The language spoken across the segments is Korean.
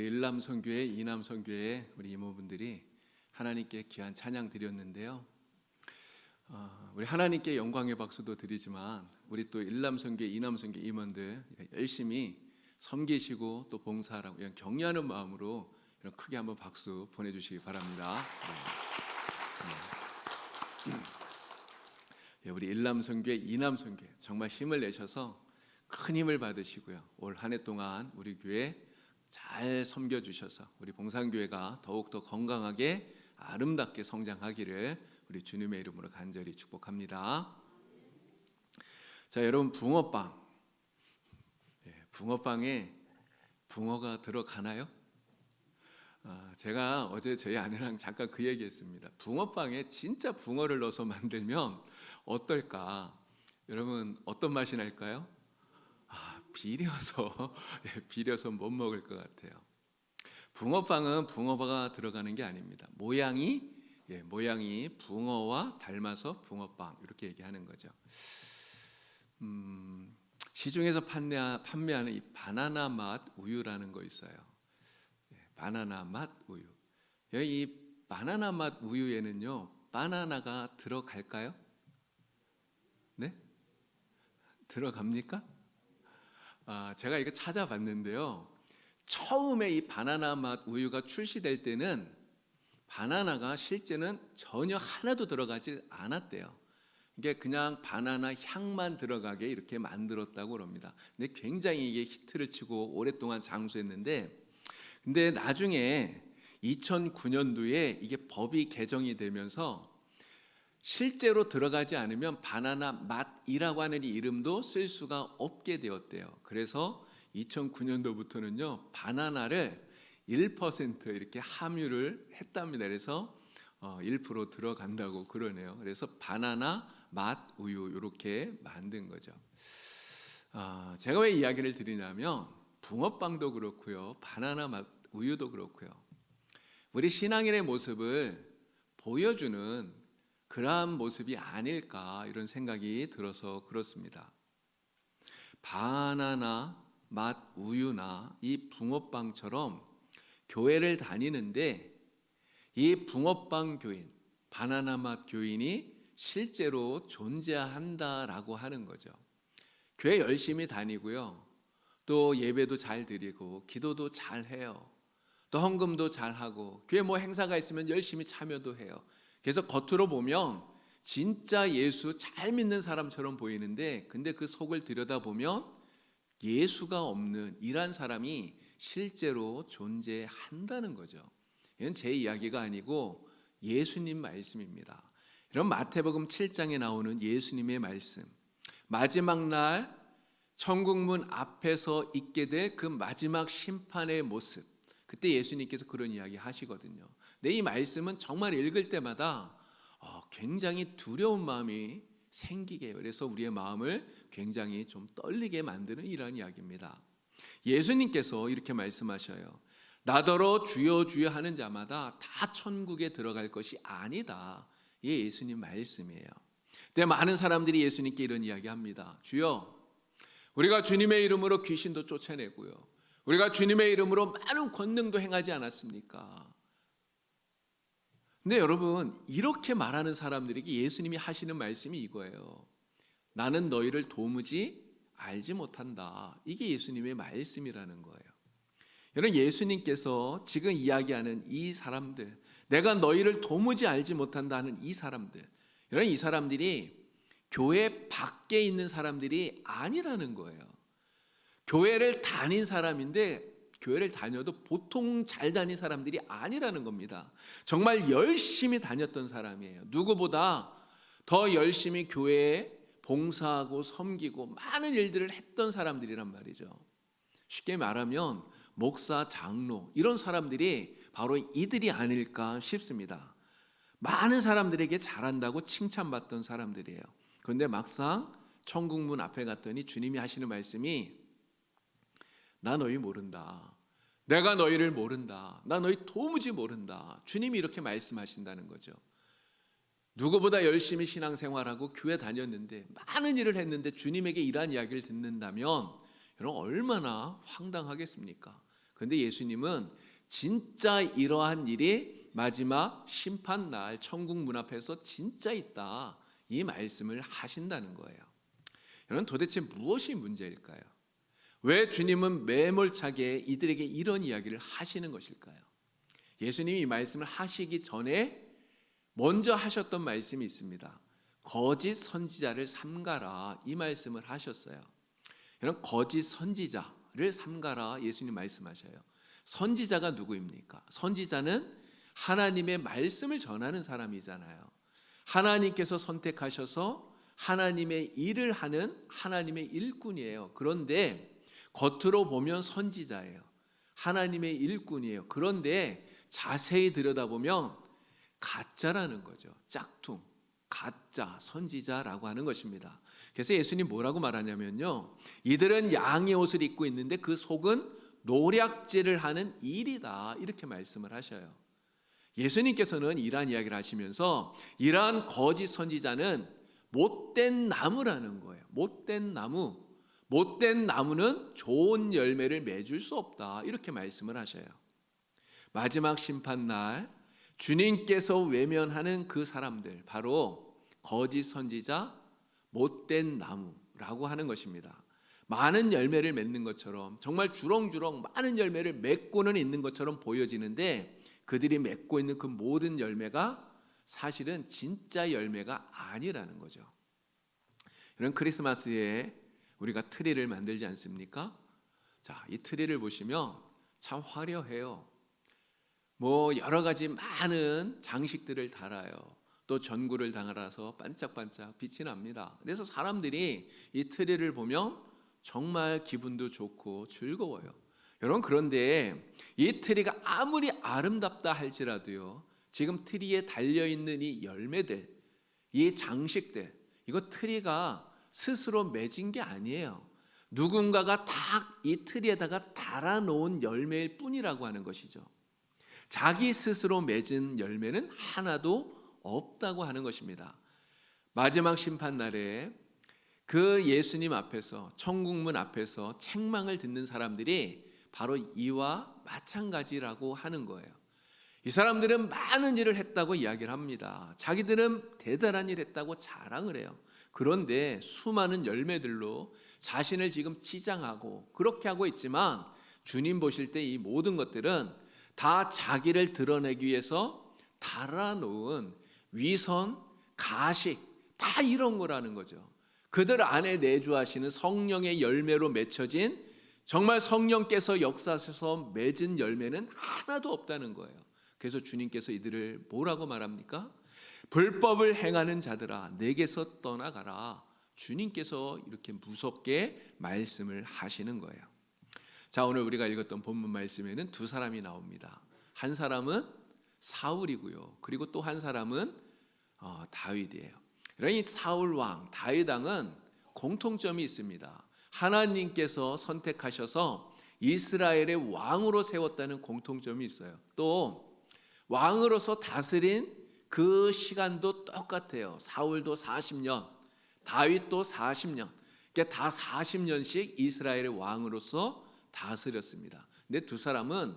우리 일남선교회, 이남선교회 우리 이모분들이 하나님께 귀한 찬양 드렸는데요. 우리 하나님께 영광의 박수도 드리지만 우리 또 일남선교회, 이남선교회 임원들 열심히 섬기시고 또 봉사하라고 이런 격려하는 마음으로 이런 크게 한번 박수 보내주시기 바랍니다. 우리 일남선교회, 이남선교회 정말 힘을 내셔서 큰 힘을 받으시고요. 올 한 해 동안 우리 교회 잘 섬겨주셔서 우리 봉산교회가 더욱더 건강하게 아름답게 성장하기를 우리 주님의 이름으로 간절히 축복합니다. 자, 여러분, 붕어빵, 붕어빵에 붕어가 들어가나요? 제가 어제 저희 아내랑 잠깐 그 얘기했습니다. 붕어빵에 진짜 붕어를 넣어서 만들면 어떨까? 여러분, 어떤 맛이 날까요? 비려서 못 먹을 것 같아요. 붕어빵은 붕어가 들어가는 게 아닙니다. 모양이 붕어와 닮아서 붕어빵 이렇게 얘기하는 거죠. 시중에서 판매하는 이 바나나 맛 우유라는 거 있어요. 바나나 맛 우유. 이 바나나 맛 우유에는요, 바나나가 들어갈까요? 네? 들어갑니까? 제가 이거 찾아봤는데요. 처음에 이 바나나 맛 우유가 출시될 때는 바나나가 실제는 전혀 하나도 들어가질 않았대요. 이게 그냥 바나나 향만 들어가게 이렇게 만들었다고 그럽니다. 근데 굉장히 이게 히트를 치고 오랫동안 장수했는데, 근데 나중에 2009년도에 이게 법이 개정이 되면서 실제로 들어가지 않으면 바나나 맛이라고 하는 이 이름도 쓸 수가 없게 되었대요. 그래서 2009년도부터는요, 바나나를 1% 이렇게 함유를 했답니다. 그래서 1% 들어간다고 그러네요. 그래서 바나나 맛 우유 이렇게 만든 거죠. 제가 왜 이야기를 드리냐면 붕어빵도 그렇고요, 바나나 맛 우유도 그렇고요, 우리 신앙인의 모습을 보여주는 그러한 모습이 아닐까 이런 생각이 들어서 그렇습니다. 바나나 맛 우유나 이 붕어빵처럼 교회를 다니는데 이 붕어빵 교인, 바나나 맛 교인이 실제로 존재한다라고 하는 거죠. 교회 열심히 다니고요, 또 예배도 잘 드리고 기도도 잘 해요, 또 헌금도 잘 하고 교회 뭐 행사가 있으면 열심히 참여도 해요. 그래서 겉으로 보면 진짜 예수 잘 믿는 사람처럼 보이는데, 근데 그 속을 들여다보면 예수가 없는 이런 사람이 실제로 존재한다는 거죠. 이건 제 이야기가 아니고 예수님 말씀입니다. 이런 마태복음 7장에 나오는 예수님의 말씀, 마지막 날 천국문 앞에서 있게 될 그 마지막 심판의 모습, 그때 예수님께서 그런 이야기 하시거든요. 근데 이 말씀은 정말 읽을 때마다 굉장히 두려운 마음이 생기게 해요. 그래서 우리의 마음을 굉장히 좀 떨리게 만드는 이런 이야기입니다. 예수님께서 이렇게 말씀하셔요. 나더러 주여 주여 하는 자마다 다 천국에 들어갈 것이 아니다. 이게 예수님 말씀이에요. 근데 많은 사람들이 예수님께 이런 이야기합니다. 주여, 우리가 주님의 이름으로 귀신도 쫓아내고요, 우리가 주님의 이름으로 많은 권능도 행하지 않았습니까? 근데 여러분, 이렇게 말하는 사람들에게 예수님이 하시는 말씀이 이거예요. 나는 너희를 도무지 알지 못한다. 이게 예수님의 말씀이라는 거예요. 여러분, 예수님께서 지금 이야기하는 이 사람들, 내가 너희를 도무지 알지 못한다는 이 사람들, 여러분, 이 사람들이 교회 밖에 있는 사람들이 아니라는 거예요. 교회를 다닌 사람인데 교회를 다녀도 보통 잘 다닌 사람들이 아니라는 겁니다. 정말 열심히 다녔던 사람이에요. 누구보다 더 열심히 교회에 봉사하고 섬기고 많은 일들을 했던 사람들이란 말이죠. 쉽게 말하면 목사, 장로 이런 사람들이 바로 이들이 아닐까 싶습니다. 많은 사람들에게 잘한다고 칭찬받던 사람들이에요. 그런데 막상 천국문 앞에 갔더니 주님이 하시는 말씀이 나 너희 모른다. 내가 너희를 모른다. 나 너희 도무지 모른다. 주님이 이렇게 말씀하신다는 거죠. 누구보다 열심히 신앙생활하고 교회 다녔는데 많은 일을 했는데 주님에게 이러한 이야기를 듣는다면 여러분 얼마나 황당하겠습니까? 그런데 예수님은 진짜 이러한 일이 마지막 심판날 천국 문 앞에서 진짜 있다, 이 말씀을 하신다는 거예요. 여러분, 도대체 무엇이 문제일까요? 왜 주님은 매몰차게 이들에게 이런 이야기를 하시는 것일까요? 예수님이 이 말씀을 하시기 전에 먼저 하셨던 말씀이 있습니다. 거짓 선지자를 삼가라, 이 말씀을 하셨어요. 여러분, 거짓 선지자를 삼가라, 예수님 말씀하셔요. 선지자가 누구입니까? 선지자는 하나님의 말씀을 전하는 사람이잖아요. 하나님께서 선택하셔서 하나님의 일을 하는 하나님의 일꾼이에요. 그런데 겉으로 보면 선지자예요. 하나님의 일꾼이에요. 그런데 자세히 들여다보면 가짜라는 거죠. 짝퉁, 가짜 선지자라고 하는 것입니다. 그래서 예수님 뭐라고 말하냐면요, 이들은 양의 옷을 입고 있는데 그 속은 노략질을 하는 일이다, 이렇게 말씀을 하셔요. 예수님께서는 이러한 이야기를 하시면서 이러한 거짓 선지자는 못된 나무라는 거예요. 못된 나무. 못된 나무는 좋은 열매를 맺을 수 없다, 이렇게 말씀을 하셔요. 마지막 심판날 주님께서 외면하는 그 사람들, 바로 거짓 선지자, 못된 나무라고 하는 것입니다. 많은 열매를 맺는 것처럼, 정말 주렁주렁 많은 열매를 맺고는 있는 것처럼 보여지는데 그들이 맺고 있는 그 모든 열매가 사실은 진짜 열매가 아니라는 거죠. 이런 크리스마스에 우리가 트리를 만들지 않습니까? 자, 이 트리를 보시면 참 화려해요. 뭐 여러 가지 많은 장식들을 달아요. 또 전구를 달아서 반짝반짝 빛이 납니다. 그래서 사람들이 이 트리를 보면 정말 기분도 좋고 즐거워요. 여러분, 그런데 이 트리가 아무리 아름답다 할지라도요, 지금 트리에 달려있는 이 열매들, 이 장식들, 이거 트리가 스스로 맺은 게 아니에요. 누군가가 딱 이 트리에다가 달아놓은 열매일 뿐이라고 하는 것이죠. 자기 스스로 맺은 열매는 하나도 없다고 하는 것입니다. 마지막 심판날에 그 예수님 앞에서, 천국문 앞에서 책망을 듣는 사람들이 바로 이와 마찬가지라고 하는 거예요. 이 사람들은 많은 일을 했다고 이야기를 합니다. 자기들은 대단한 일을 했다고 자랑을 해요. 그런데 수많은 열매들로 자신을 지금 치장하고 그렇게 하고 있지만, 주님 보실 때 이 모든 것들은 다 자기를 드러내기 위해서 달아놓은 위선, 가식, 다 이런 거라는 거죠. 그들 안에 내주하시는 성령의 열매로 맺혀진, 정말 성령께서 역사하셔서 맺은 열매는 하나도 없다는 거예요. 그래서 주님께서 이들을 뭐라고 말합니까? 불법을 행하는 자들아, 내게서 떠나가라. 주님께서 이렇게 무섭게 말씀을 하시는 거예요. 자, 오늘 우리가 읽었던 본문 말씀에는 두 사람이 나옵니다. 한 사람은 사울이고요, 그리고 또 한 사람은 다윗이에요. 이 사울 왕, 다윗 왕은 공통점이 있습니다. 하나님께서 선택하셔서 이스라엘의 왕으로 세웠다는 공통점이 있어요. 또 왕으로서 다스린 그 시간도 똑같아요. 사울도 40년, 다윗도 40년. 그러니까 다 40년씩 이스라엘의 왕으로서 다스렸습니다. 근데 두 사람은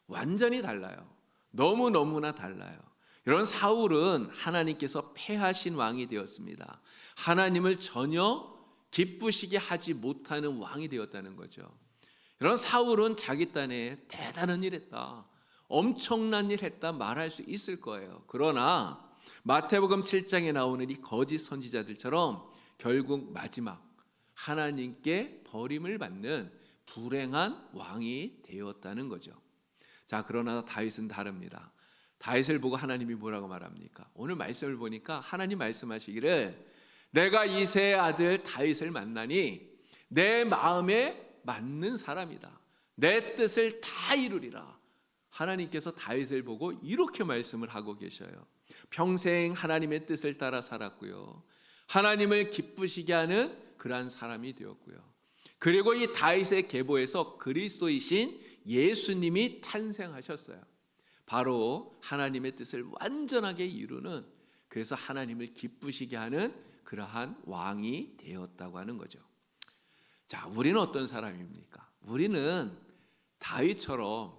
완전히 달라요. 너무너무나 달라요. 이런 사울은 하나님께서 패하신 왕이 되었습니다. 하나님을 전혀 기쁘시게 하지 못하는 왕이 되었다는 거죠. 이런 사울은 자기 딴에 대단한 일 했다, 엄청난 일 했다 말할 수 있을 거예요. 그러나 마태복음 7장에 나오는 이 거짓 선지자들처럼 결국 마지막 하나님께 버림을 받는 불행한 왕이 되었다는 거죠. 자, 그러나 다윗은 다릅니다. 다윗을 보고 하나님이 뭐라고 말합니까? 오늘 말씀을 보니까 하나님 말씀하시기를, 내가 이새의 아들 다윗을 만나니 내 마음에 맞는 사람이다, 내 뜻을 다 이루리라. 하나님께서 다윗을 보고 이렇게 말씀을 하고 계셔요. 평생 하나님의 뜻을 따라 살았고요, 하나님을 기쁘시게 하는 그러한 사람이 되었고요, 그리고 이 다윗의 계보에서 그리스도이신 예수님이 탄생하셨어요. 바로 하나님의 뜻을 완전하게 이루는, 그래서 하나님을 기쁘시게 하는 그러한 왕이 되었다고 하는 거죠. 자, 우리는 어떤 사람입니까? 우리는 다윗처럼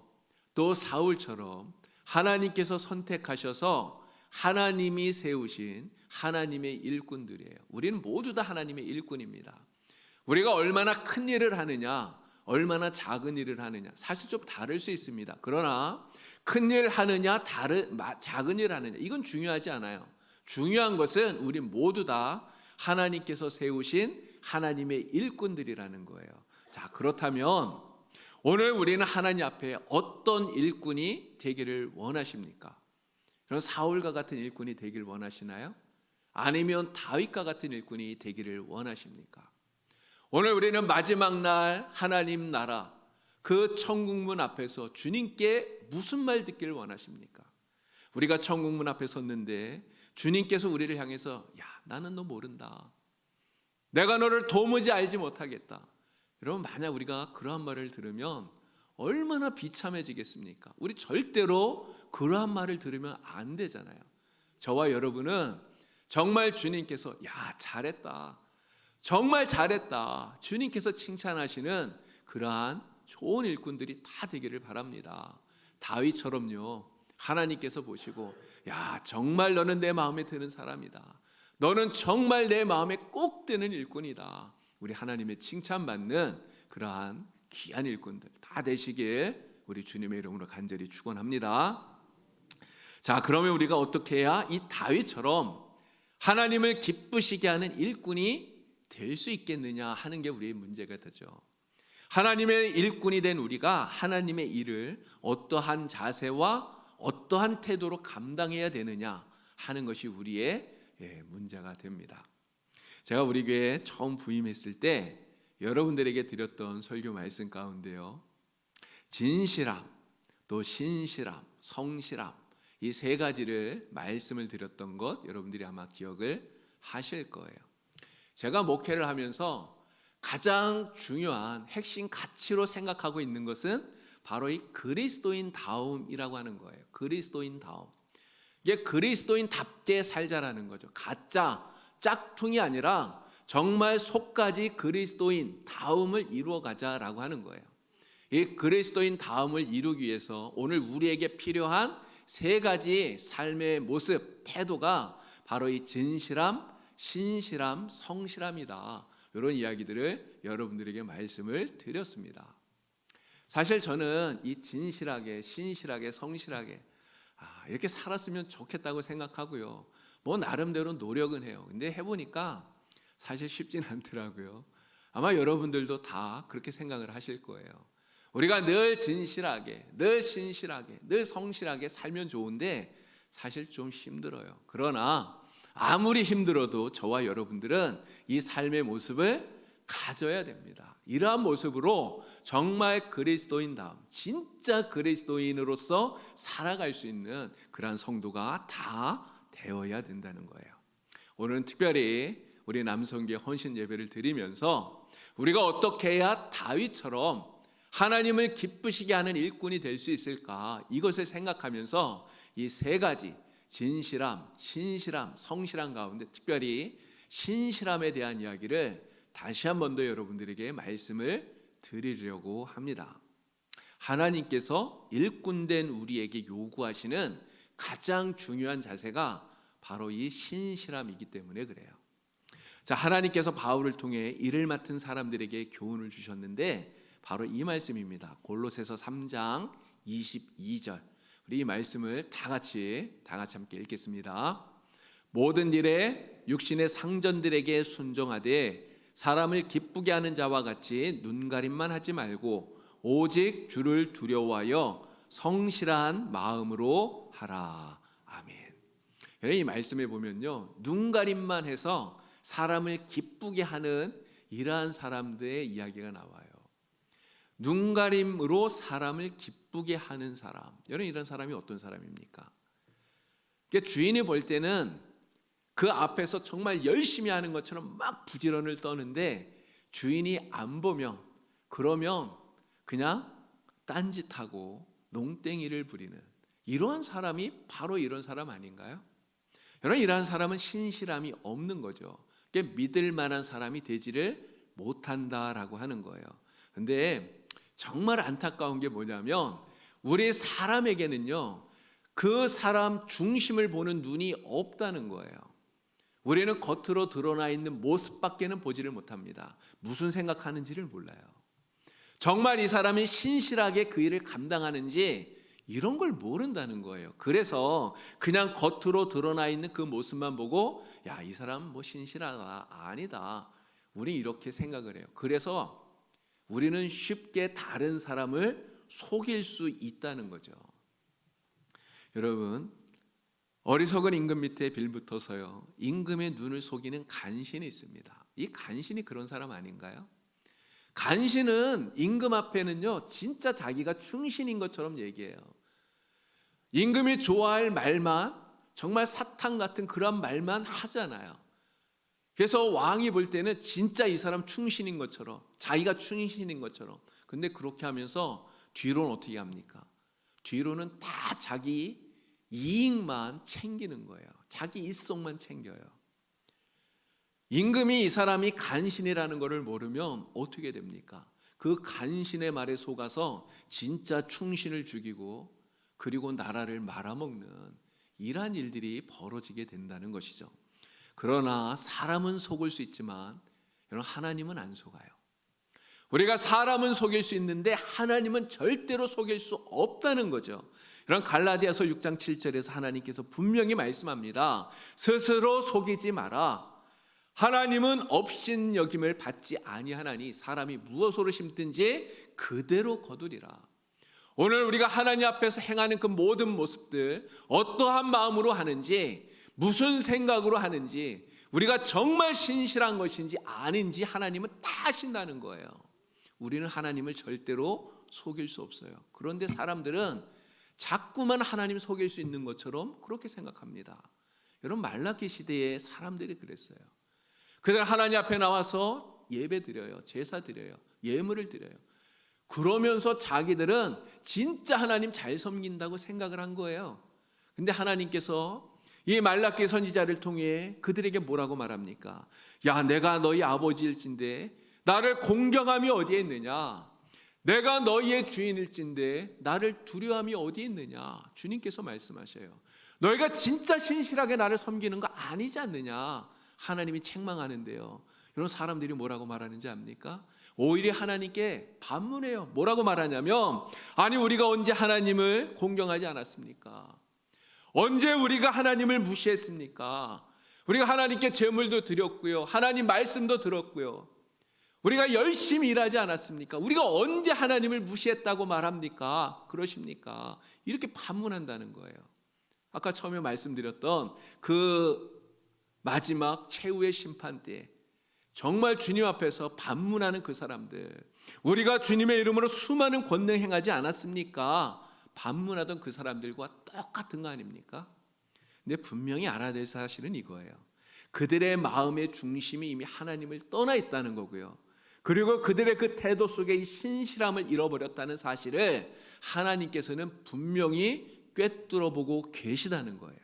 또 사울처럼 하나님께서 선택하셔서 하나님이 세우신 하나님의 일꾼들이에요. 우리는 모두 다 하나님의 일꾼입니다. 우리가 얼마나 큰 일을 하느냐, 얼마나 작은 일을 하느냐, 사실 좀 다를 수 있습니다. 그러나 큰 일 하느냐, 작은 일 하느냐, 이건 중요하지 않아요. 중요한 것은 우리 모두 다 하나님께서 세우신 하나님의 일꾼들이라는 거예요. 자, 그렇다면 오늘 우리는 하나님 앞에 어떤 일꾼이 되기를 원하십니까? 그럼 사울과 같은 일꾼이 되길 원하시나요? 아니면 다윗과 같은 일꾼이 되기를 원하십니까? 오늘 우리는 마지막 날 하나님 나라 그 천국문 앞에서 주님께 무슨 말 듣기를 원하십니까? 우리가 천국문 앞에 섰는데 주님께서 우리를 향해서 야, 나는 너 모른다. 내가 너를 도무지 알지 못하겠다. 여러분, 만약 우리가 그러한 말을 들으면 얼마나 비참해지겠습니까? 우리 절대로 그러한 말을 들으면 안 되잖아요. 저와 여러분은 정말 주님께서 야, 잘했다, 정말 잘했다, 주님께서 칭찬하시는 그러한 좋은 일꾼들이 다 되기를 바랍니다. 다윗처럼요, 하나님께서 보시고 야, 정말 너는 내 마음에 드는 사람이다, 너는 정말 내 마음에 꼭 드는 일꾼이다, 우리 하나님의 칭찬받는 그러한 귀한 일꾼들 다 되시길 우리 주님의 이름으로 간절히 축원합니다. 자, 그러면 우리가 어떻게 해야 이 다윗처럼 하나님을 기쁘시게 하는 일꾼이 될 수 있겠느냐 하는 게 우리의 문제가 되죠. 하나님의 일꾼이 된 우리가 하나님의 일을 어떠한 자세와 어떠한 태도로 감당해야 되느냐 하는 것이 우리의 문제가 됩니다. 제가 우리 교회에 처음 부임했을 때 여러분들에게 드렸던 설교 말씀 가운데요, 진실함, 또 신실함, 성실함, 이 세 가지를 말씀을 드렸던 것 여러분들이 아마 기억을 하실 거예요. 제가 목회를 하면서 가장 중요한 핵심 가치로 생각하고 있는 것은 바로 이 그리스도인다움이라고 하는 거예요. 그리스도인다움. 이게 그리스도인답게 살자라는 거죠. 가짜, 짝퉁이 아니라 정말 속까지 그리스도인다움을 이루어가자라고 하는 거예요. 이 그리스도인다움을 이루기 위해서 오늘 우리에게 필요한 세 가지 삶의 모습, 태도가 바로 이 진실함, 신실함, 성실함이다. 이런 이야기들을 여러분들에게 말씀을 드렸습니다. 사실 저는 이 진실하게, 신실하게, 성실하게 이렇게 살았으면 좋겠다고 생각하고요, 뭐 나름대로 노력은 해요. 근데 해보니까 사실 쉽진 않더라고요. 아마 여러분들도 다 그렇게 생각을 하실 거예요. 우리가 늘 진실하게, 늘 신실하게, 늘 성실하게 살면 좋은데 사실 좀 힘들어요. 그러나 아무리 힘들어도 저와 여러분들은 이 삶의 모습을 가져야 됩니다. 이러한 모습으로 정말 그리스도인다움, 진짜 그리스도인으로서 살아갈 수 있는 그러한 성도가 다 되어야 된다는 거예요. 오늘은 특별히 우리 남성교회 헌신 예배를 드리면서 우리가 어떻게 해야 다윗처럼 하나님을 기쁘시게 하는 일꾼이 될 수 있을까, 이것을 생각하면서 이 세 가지 진실함, 신실함, 성실함 가운데 특별히 신실함에 대한 이야기를 다시 한 번 더 여러분들에게 말씀을 드리려고 합니다. 하나님께서 일꾼된 우리에게 요구하시는 가장 중요한 자세가 바로 이 신실함이기 때문에 그래요. 자, 하나님께서 바울을 통해 일을 맡은 사람들에게 교훈을 주셨는데 바로 이 말씀입니다. 골로새서 3장 22절. 우리 이 말씀을 다 같이 함께 읽겠습니다. 모든 일에 육신의 상전들에게 순종하되 사람을 기쁘게 하는 자와 같이 눈가림만 하지 말고 오직 주를 두려워하여 성실한 마음으로 하라. 아멘. 이 말씀에 보면요, 눈가림만 해서 사람을 기쁘게 하는 이러한 사람들의 이야기가 나와요. 눈가림으로 사람을 기쁘게 하는 사람. 여러분, 이런 사람이 어떤 사람입니까? 주인이 볼 때는 그 앞에서 정말 열심히 하는 것처럼 막 부지런을 떠는데 주인이 안 보면, 그러면 그냥 딴짓하고 농땡이를 부리는 이러한 사람이 바로 이런 사람 아닌가요? 여러분, 이러한 사람은 신실함이 없는 거죠. 믿을 만한 사람이 되지를 못한다라고 하는 거예요. 근데 정말 안타까운 게 뭐냐면 우리 사람에게는요, 그 사람 중심을 보는 눈이 없다는 거예요. 우리는 겉으로 드러나 있는 모습밖에는 보지를 못합니다. 무슨 생각하는지를 몰라요. 정말 이 사람이 신실하게 그 일을 감당하는지 이런 걸 모른다는 거예요. 그래서 그냥 겉으로 드러나 있는 그 모습만 보고 야, 이 사람 뭐 신실하다, 아니다, 우리 이렇게 생각을 해요. 그래서 우리는 쉽게 다른 사람을 속일 수 있다는 거죠. 여러분, 어리석은 임금 밑에 빌붙어서요, 임금의 눈을 속이는 간신이 있습니다. 이 간신이 그런 사람 아닌가요? 간신은 임금 앞에는요, 진짜 자기가 충신인 것처럼 얘기해요. 임금이 좋아할 말만, 정말 사탕 같은 그런 말만 하잖아요. 그래서 왕이 볼 때는 진짜 이 사람 충신인 것처럼, 자기가 충신인 것처럼. 근데 그렇게 하면서 뒤로는 어떻게 합니까? 뒤로는 다 자기 이익만 챙기는 거예요. 자기 일속만 챙겨요. 임금이 이 사람이 간신이라는 것을 모르면 어떻게 됩니까? 그 간신의 말에 속아서 진짜 충신을 죽이고 그리고 나라를 말아먹는 이러한 일들이 벌어지게 된다는 것이죠. 그러나 사람은 속을 수 있지만 여러분, 하나님은 안 속아요. 우리가 사람은 속일 수 있는데 하나님은 절대로 속일 수 없다는 거죠. 이런 갈라디아서 6장 7절에서 하나님께서 분명히 말씀합니다. 스스로 속이지 마라. 하나님은 업신여김을 받지 아니하나니 사람이 무엇으로 심든지 그대로 거두리라. 오늘 우리가 하나님 앞에서 행하는 그 모든 모습들, 어떠한 마음으로 하는지, 무슨 생각으로 하는지, 우리가 정말 신실한 것인지 아닌지 하나님은 다 아신다는 거예요. 우리는 하나님을 절대로 속일 수 없어요. 그런데 사람들은 자꾸만 하나님 속일 수 있는 것처럼 그렇게 생각합니다. 여러분, 말라기 시대에 사람들이 그랬어요. 그들 하나님 앞에 나와서 예배 드려요, 제사 드려요, 예물을 드려요. 그러면서 자기들은 진짜 하나님 잘 섬긴다고 생각을 한 거예요. 근데 하나님께서 이 말라기 선지자를 통해 그들에게 뭐라고 말합니까? 야, 내가 너희 아버지일진데 나를 공경함이 어디에 있느냐? 내가 너희의 주인일진데 나를 두려움이 어디에 있느냐? 주님께서 말씀하셔요. 너희가 진짜 신실하게 나를 섬기는 거 아니지 않느냐? 하나님이 책망하는데요. 여러분, 사람들이 뭐라고 말하는지 압니까? 오히려 하나님께 반문해요. 뭐라고 말하냐면, 아니, 우리가 언제 하나님을 공경하지 않았습니까? 언제 우리가 하나님을 무시했습니까? 우리가 하나님께 제물도 드렸고요, 하나님 말씀도 들었고요, 우리가 열심히 일하지 않았습니까? 우리가 언제 하나님을 무시했다고 말합니까? 그러십니까? 이렇게 반문한다는 거예요. 아까 처음에 말씀드렸던 그 마지막 최후의 심판 때 정말 주님 앞에서 반문하는 그 사람들, 우리가 주님의 이름으로 수많은 권능 행하지 않았습니까? 반문하던 그 사람들과 똑같은 거 아닙니까? 근데 분명히 알아야 될 사실은 이거예요. 그들의 마음의 중심이 이미 하나님을 떠나 있다는 거고요, 그리고 그들의 그 태도 속에 이 신실함을 잃어버렸다는 사실을 하나님께서는 분명히 꿰뚫어 보고 계시다는 거예요.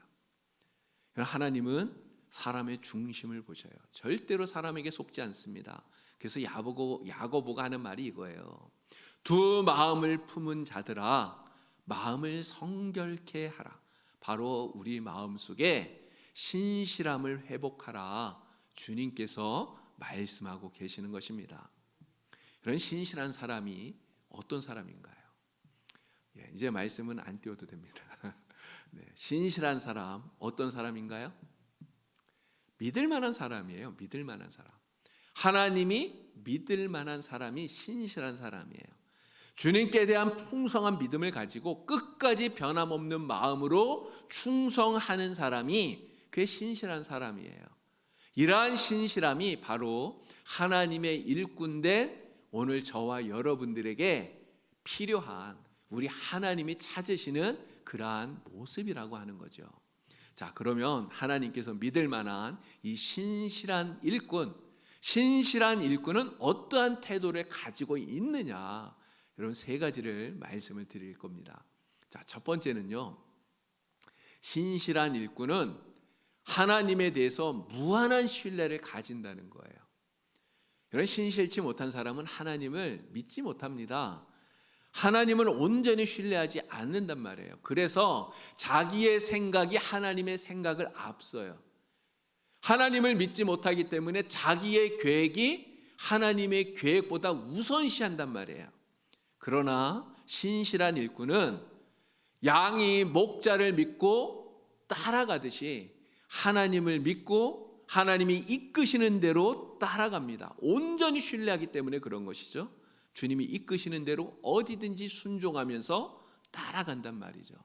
하나님은 사람의 중심을 보셔요. 절대로 사람에게 속지 않습니다. 그래서 야고보가 하는 말이 이거예요. 두 마음을 품은 자들아, 마음을 성결케 하라. 바로 우리 마음 속에 신실함을 회복하라. 주님께서 말씀하고 계시는 것입니다. 이런 신실한 사람이 어떤 사람인가요? 이제 말씀은 안 띄워도 됩니다. 네, 신실한 사람 어떤 사람인가요? 믿을 만한 사람이에요. 믿을 만한 사람. 하나님이 믿을 만한 사람이 신실한 사람이에요. 주님께 대한 풍성한 믿음을 가지고 끝까지 변함없는 마음으로 충성하는 사람이 그게 신실한 사람이에요. 이러한 신실함이 바로 하나님의 일꾼된 오늘 저와 여러분들에게 필요한, 우리 하나님이 찾으시는 그러한 모습이라고 하는 거죠. 자, 그러면 하나님께서 믿을 만한 이 신실한 일꾼, 신실한 일꾼은 어떠한 태도를 가지고 있느냐, 이런 세 가지를 말씀을 드릴 겁니다. 자, 첫 번째는요, 신실한 일꾼은 하나님에 대해서 무한한 신뢰를 가진다는 거예요. 이런 신실치 못한 사람은 하나님을 믿지 못합니다. 하나님을 온전히 신뢰하지 않는단 말이에요. 그래서 자기의 생각이 하나님의 생각을 앞서요. 하나님을 믿지 못하기 때문에 자기의 계획이 하나님의 계획보다 우선시한단 말이에요. 그러나 신실한 일꾼은 양이 목자를 믿고 따라가듯이 하나님을 믿고 하나님이 이끄시는 대로 따라갑니다. 온전히 신뢰하기 때문에 그런 것이죠. 주님이 이끄시는 대로 어디든지 순종하면서 따라간단 말이죠.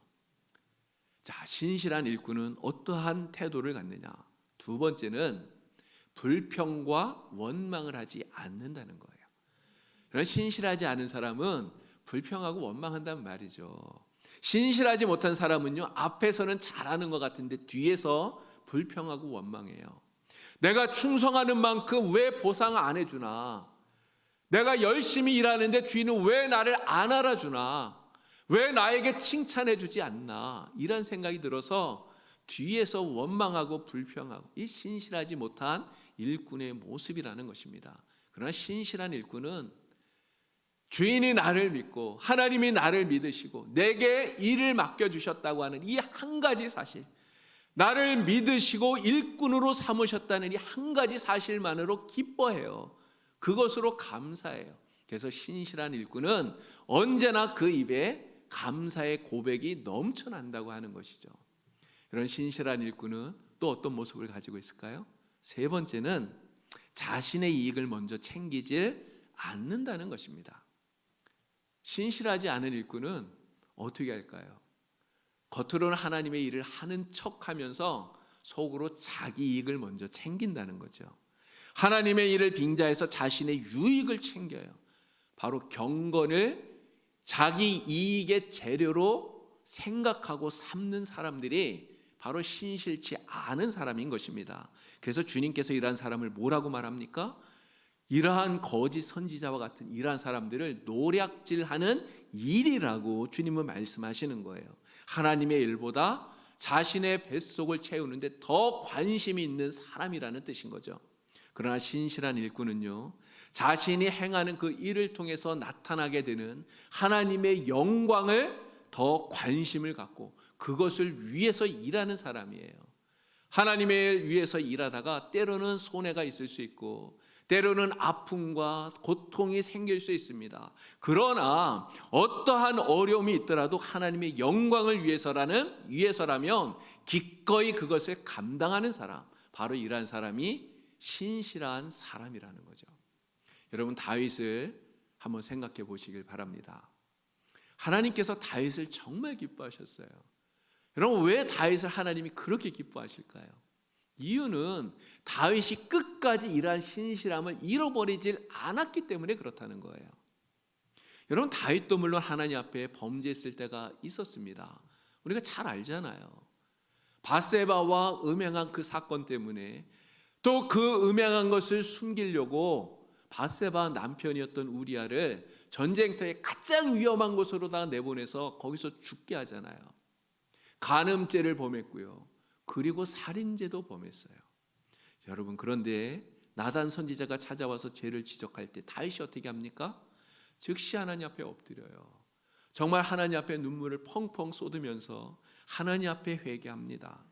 자, 신실한 일꾼은 어떠한 태도를 갖느냐? 두 번째는 불평과 원망을 하지 않는다는 거예요. 그런 신실하지 않은 사람은 불평하고 원망한단 말이죠. 신실하지 못한 사람은요, 앞에서는 잘하는 것 같은데 뒤에서 불평하고 원망해요. 내가 충성하는 만큼 왜 보상 안 해주나? 내가 열심히 일하는데 주인은 왜 나를 안 알아주나? 왜 나에게 칭찬해 주지 않나? 이런 생각이 들어서 뒤에서 원망하고 불평하고, 이 신실하지 못한 일꾼의 모습이라는 것입니다. 그러나 신실한 일꾼은 주인이 나를 믿고 하나님이 나를 믿으시고 내게 일을 맡겨주셨다고 하는 이 한 가지 사실, 나를 믿으시고 일꾼으로 삼으셨다는 이 한 가지 사실만으로 기뻐해요. 그것으로 감사해요. 그래서 신실한 일꾼은 언제나 그 입에 감사의 고백이 넘쳐난다고 하는 것이죠. 이런 신실한 일꾼은 또 어떤 모습을 가지고 있을까요? 세 번째는 자신의 이익을 먼저 챙기질 않는다는 것입니다. 신실하지 않은 일꾼은 어떻게 할까요? 겉으로는 하나님의 일을 하는 척하면서 속으로 자기 이익을 먼저 챙긴다는 거죠. 하나님의 일을 빙자해서 자신의 유익을 챙겨요. 바로 경건을 자기 이익의 재료로 생각하고 삼는 사람들이 바로 신실치 않은 사람인 것입니다. 그래서 주님께서 이러한 사람을 뭐라고 말합니까? 이러한 거짓 선지자와 같은 이러한 사람들을 노략질하는 일이라고 주님은 말씀하시는 거예요. 하나님의 일보다 자신의 뱃속을 채우는데 더 관심이 있는 사람이라는 뜻인 거죠. 그러나 신실한 일꾼은요, 자신이 행하는 그 일을 통해서 나타나게 되는 하나님의 영광을 더 관심을 갖고 그것을 위해서 일하는 사람이에요. 하나님의 일 위해서 일하다가 때로는 손해가 있을 수 있고 때로는 아픔과 고통이 생길 수 있습니다. 그러나 어떠한 어려움이 있더라도 하나님의 영광을 위해서라면 기꺼이 그것을 감당하는 사람, 바로 이러한 사람이 신실한 사람이라는 거죠. 여러분, 다윗을 한번 생각해 보시길 바랍니다. 하나님께서 다윗을 정말 기뻐하셨어요. 여러분, 왜 다윗을 하나님이 그렇게 기뻐하실까요? 이유는 다윗이 끝까지 이러한 신실함을 잃어버리질 않았기 때문에 그렇다는 거예요. 여러분, 다윗도 물론 하나님 앞에 범죄했을 때가 있었습니다. 우리가 잘 알잖아요. 밧세바와 음행한 그 사건 때문에, 또 그 음행한 것을 숨기려고 밧세바 남편이었던 우리아를 전쟁터에 가장 위험한 곳으로다 내보내서 거기서 죽게 하잖아요. 간음죄를 범했고요. 그리고 살인죄도 범했어요. 여러분, 그런데 나단 선지자가 찾아와서 죄를 지적할 때 다윗이 어떻게 합니까? 즉시 하나님 앞에 엎드려요. 정말 하나님 앞에 눈물을 펑펑 쏟으면서 하나님 앞에 회개합니다.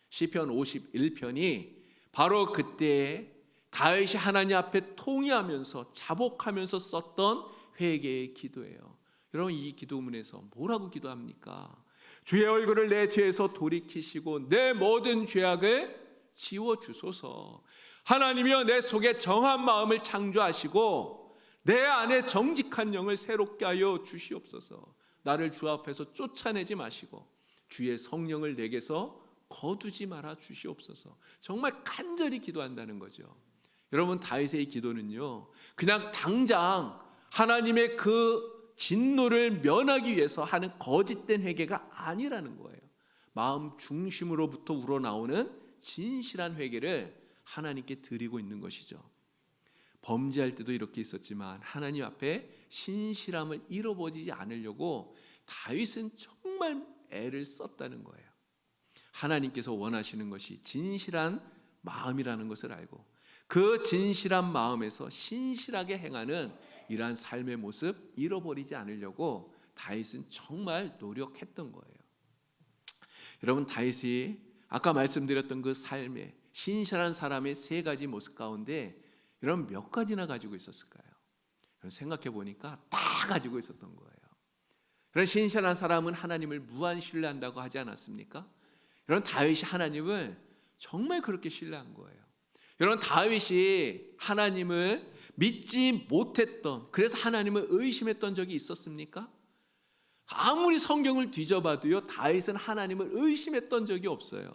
시편 51편이 바로 그때 다윗이 하나님 앞에 통회하면서 자복하면서 썼던 회개의 기도예요. 여러분, 이 기도문에서 뭐라고 기도합니까? 주의 얼굴을 내 죄에서 돌이키시고 내 모든 죄악을 지워주소서. 하나님이여, 내 속에 정한 마음을 창조하시고 내 안에 정직한 영을 새롭게 하여 주시옵소서. 나를 주 앞에서 쫓아내지 마시고 주의 성령을 내게서 거두지 말아 주시옵소서. 정말 간절히 기도한다는 거죠. 여러분, 다윗의 이 기도는요, 그냥 당장 하나님의 그 진노를 면하기 위해서 하는 거짓된 회개가 아니라는 거예요. 마음 중심으로부터 우러나오는 진실한 회개를 하나님께 드리고 있는 것이죠. 범죄할 때도 이렇게 있었지만 하나님 앞에 신실함을 잃어버리지 않으려고 다윗은 정말 애를 썼다는 거예요. 하나님께서 원하시는 것이 진실한 마음이라는 것을 알고 그 진실한 마음에서 신실하게 행하는 이러한 삶의 모습 잃어버리지 않으려고 다윗은 정말 노력했던 거예요. 여러분, 다윗이 아까 말씀드렸던 그 삶의 신실한 사람의 세 가지 모습 가운데 여러분 몇 가지나 가지고 있었을까요? 생각해 보니까 다 가지고 있었던 거예요. 그런 신실한 사람은 하나님을 무한 신뢰한다고 하지 않았습니까? 여러분, 다윗이 하나님을 정말 그렇게 신뢰한 거예요. 여러분, 다윗이 하나님을 믿지 못했던, 그래서 하나님을 의심했던 적이 있었습니까? 아무리 성경을 뒤져봐도요, 다윗은 하나님을 의심했던 적이 없어요.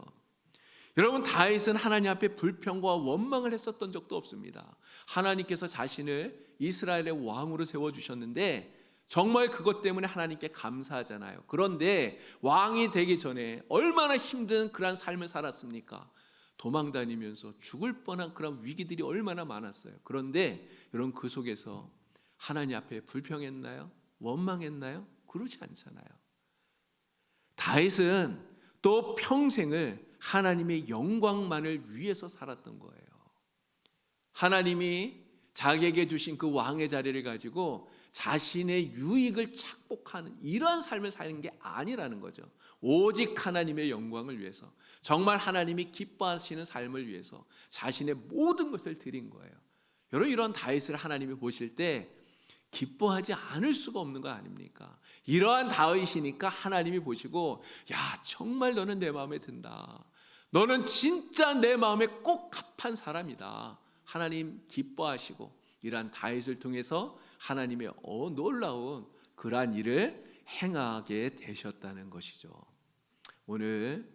여러분, 다윗은 하나님 앞에 불평과 원망을 했었던 적도 없습니다. 하나님께서 자신을 이스라엘의 왕으로 세워주셨는데 정말 그것 때문에 하나님께 감사하잖아요. 그런데 왕이 되기 전에 얼마나 힘든 그런 삶을 살았습니까? 도망다니면서 죽을 뻔한 그런 위기들이 얼마나 많았어요. 그런데 여러분, 그 속에서 하나님 앞에 불평했나요? 원망했나요? 그렇지 않잖아요. 다윗은 또 평생을 하나님의 영광만을 위해서 살았던 거예요. 하나님이 자기에게 주신 그 왕의 자리를 가지고 자신의 유익을 착복하는 이러한 삶을 사는 게 아니라는 거죠. 오직 하나님의 영광을 위해서, 정말 하나님이 기뻐하시는 삶을 위해서 자신의 모든 것을 드린 거예요. 여러분, 이런 다윗을 하나님이 보실 때 기뻐하지 않을 수가 없는 거 아닙니까? 이러한 다윗이니까 하나님이 보시고, 야, 정말 너는 내 마음에 든다. 너는 진짜 내 마음에 꼭 합한 사람이다. 하나님 기뻐하시고 이러한 다윗을 통해서 하나님의 놀라운 그러한 일을 행하게 되셨다는 것이죠. 오늘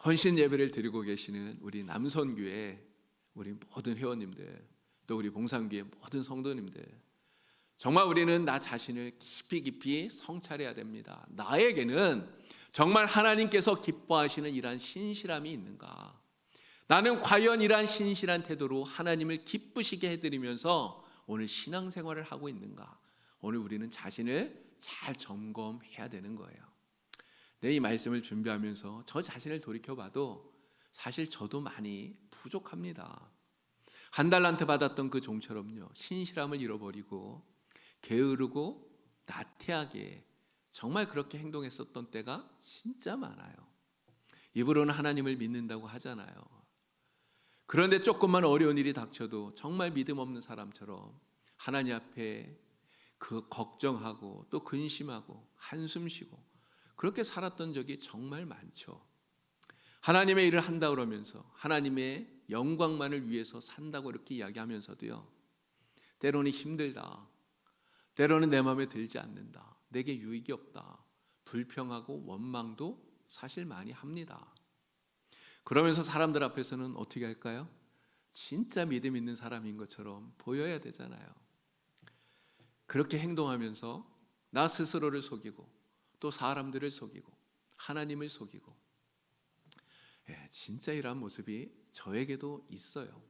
헌신 예배를 드리고 계시는 우리 남선교회 우리 모든 회원님들, 또 우리 봉산교회 모든 성도님들, 정말 우리는 나 자신을 깊이 성찰해야 됩니다. 나에게는 정말 하나님께서 기뻐하시는 이러한 신실함이 있는가? 나는 과연 이러한 신실한 태도로 하나님을 기쁘시게 해드리면서 오늘 신앙생활을 하고 있는가? 오늘 우리는 자신을 잘 점검해야 되는 거예요. 이 말씀을 준비하면서 저 자신을 돌이켜봐도 사실 저도 많이 부족합니다. 한 달란트 받았던 그 종처럼요, 신실함을 잃어버리고 게으르고 나태하게 정말 그렇게 행동했었던 때가 진짜 많아요. 입으로는 하나님을 믿는다고 하잖아요. 그런데 조금만 어려운 일이 닥쳐도 정말 믿음 없는 사람처럼 하나님 앞에 그 걱정하고 또 근심하고 한숨 쉬고 그렇게 살았던 적이 정말 많죠. 하나님의 일을 한다 그러면서 하나님의 영광만을 위해서 산다고 이렇게 이야기하면서도요, 때로는 힘들다, 때로는 내 마음에 들지 않는다, 내게 유익이 없다, 불평하고 원망도 사실 많이 합니다. 그러면서 사람들 앞에서는 어떻게 할까요? 진짜 믿음 있는 사람인 것처럼 보여야 되잖아요. 그렇게 행동하면서 나 스스로를 속이고 또 사람들을 속이고 하나님을 속이고, 진짜 이러한 모습이 저에게도 있어요.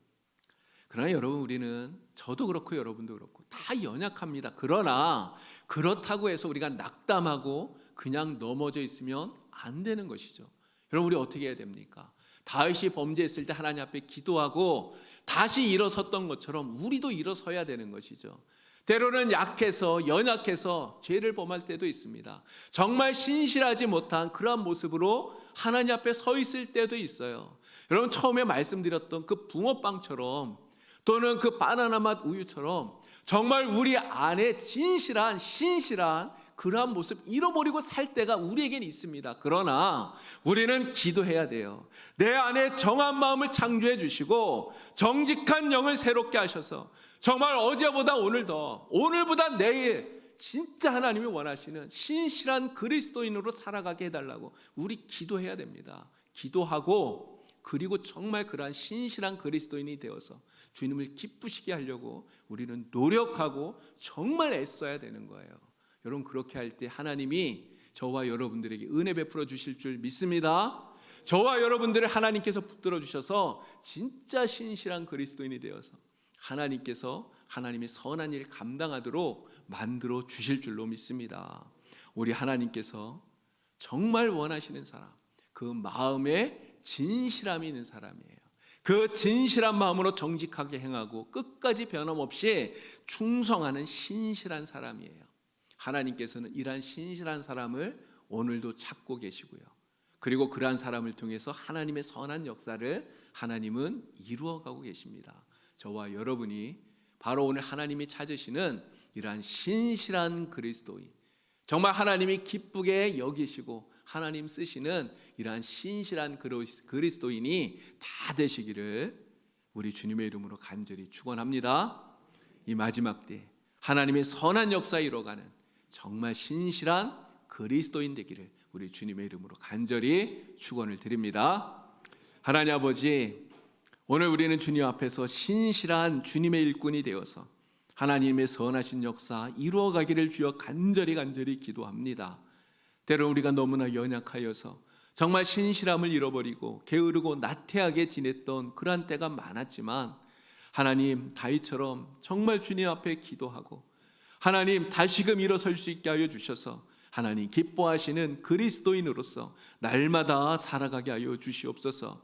그러나 여러분, 우리는, 저도 그렇고 여러분도 그렇고 다 연약합니다. 그러나 그렇다고 해서 우리가 낙담하고 그냥 넘어져 있으면 안 되는 것이죠. 여러분, 우리 어떻게 해야 됩니까? 다윗이 범죄했을 때 하나님 앞에 기도하고 다시 일어섰던 것처럼 우리도 일어서야 되는 것이죠. 때로는 약해서 연약해서 죄를 범할 때도 있습니다. 정말 신실하지 못한 그러한 모습으로 하나님 앞에 서 있을 때도 있어요. 여러분, 처음에 말씀드렸던 그 붕어빵처럼 또는 그 바나나 맛 우유처럼 정말 우리 안에 진실한 신실한 그러한 모습 잃어버리고 살 때가 우리에겐 있습니다. 그러나 우리는 기도해야 돼요. 내 안에 정한 마음을 창조해 주시고 정직한 영을 새롭게 하셔서 정말 어제보다 오늘 더, 오늘보다 내일 진짜 하나님이 원하시는 신실한 그리스도인으로 살아가게 해달라고 우리 기도해야 됩니다. 기도하고, 그리고 정말 그러한 신실한 그리스도인이 되어서 주님을 기쁘시게 하려고 우리는 노력하고 정말 애써야 되는 거예요. 여러분, 그렇게 할 때 하나님이 저와 여러분들에게 은혜 베풀어 주실 줄 믿습니다. 저와 여러분들을 하나님께서 붙들어 주셔서 진짜 신실한 그리스도인이 되어서 하나님께서 하나님의 선한 일 감당하도록 만들어 주실 줄로 믿습니다. 우리 하나님께서 정말 원하시는 사람, 그 마음에 진실함이 있는 사람이에요. 그 진실한 마음으로 정직하게 행하고 끝까지 변함없이 충성하는 신실한 사람이에요. 하나님께서는 이러한 신실한 사람을 오늘도 찾고 계시고요. 그리고 그러한 사람을 통해서 하나님의 선한 역사를 하나님은 이루어가고 계십니다. 저와 여러분이 바로 오늘 하나님이 찾으시는 이러한 신실한 그리스도인, 정말 하나님이 기쁘게 여기시고 하나님 쓰시는 이러한 신실한 그리스도인이 다 되시기를 우리 주님의 이름으로 간절히 축원합니다. 이 마지막 때 하나님의 선한 역사 이뤄가는 정말 신실한 그리스도인 되기를 우리 주님의 이름으로 간절히 축원을 드립니다. 하나님 아버지, 오늘 우리는 주님 앞에서 신실한 주님의 일꾼이 되어서 하나님의 선하신 역사 이루어가기를 주여 간절히 기도합니다. 때로 우리가 너무나 연약하여서 정말 신실함을 잃어버리고 게으르고 나태하게 지냈던 그러한 때가 많았지만, 하나님 다윗처럼 정말 주님 앞에 기도하고 하나님 다시금 일어설 수 있게 하여 주셔서 하나님 기뻐하시는 그리스도인으로서 날마다 살아가게 하여 주시옵소서.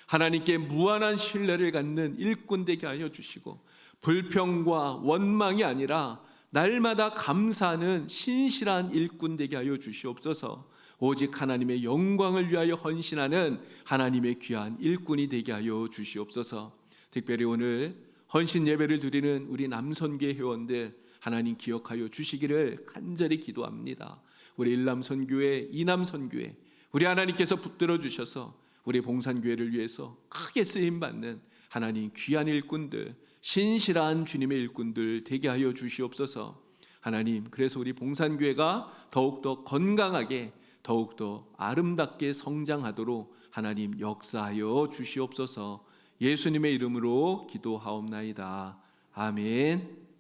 하나님께 무한한 신뢰를 갖는 일꾼 되게 하여 주시고 불평과 원망이 아니라 날마다 감사하는 신실한 일꾼 되게 하여 주시옵소서. 오직 하나님의 영광을 위하여 헌신하는 하나님의 귀한 일꾼이 되게 하여 주시옵소서. 특별히 오늘 헌신 예배를 드리는 우리 남선교회 회원들 하나님 기억하여 주시기를 간절히 기도합니다. 우리 일남선교회, 이남선교회 우리 하나님께서 붙들어 주셔서 우리 봉산교회를 위해서 크게 쓰임받는 하나님 귀한 일꾼들, 신실한 주님의 일꾼들 되게 하여 주시옵소서. 하나님, 그래서 우리 봉산교회가 더욱더 건강하게 더욱더 아름답게 성장하도록 하나님 역사하여 주시옵소서. 예수님의 이름으로 기도하옵나이다. 아멘.